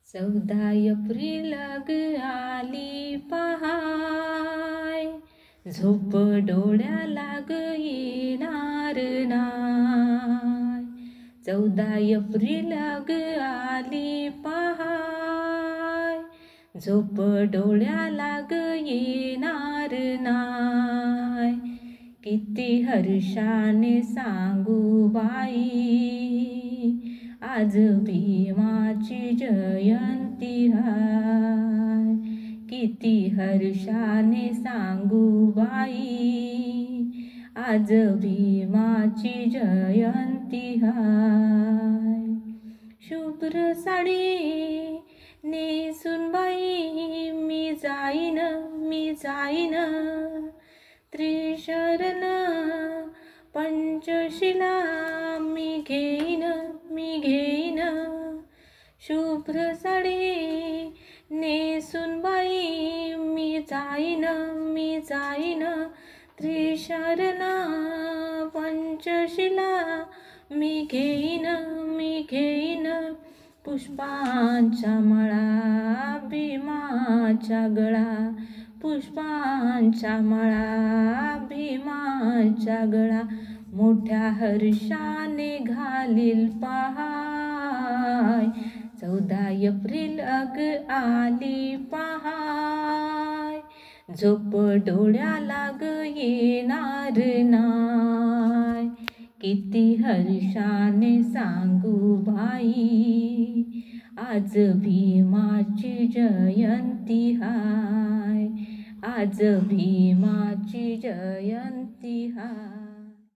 14 April आली पहाय, झोप डोळ्याला येणार नाय. 14 एप्रिल आली पहाय, झोप डोळ्याला येणार नाय. किती हर्षाने सांगू बाई, आज भीमाची जयंती हाय. किती हर्षाने सांगू बाई, आज भीमाची जयंती हाय. शुभ्र साडी नेसून बाई, मी जाईन त्रिशरण पंचशिला मी घेईन. शुभ्र साडी नेसून बाई, मी जाईन त्रिशरण पंचशिला मी घेईन. पुष्पांचा मळा भीमाचा गळा, पुष्पांचा मळा भीमाचा गळा, मोठ्या हर्षाने घालील पहाय. 14 एप्रिल आली पहाय, झोप डोळ्याला येणार नाय. किती हर्षाने सांगू बाई, आज भीमाची जयंती हाय. आज भीमाची जयंती हाय.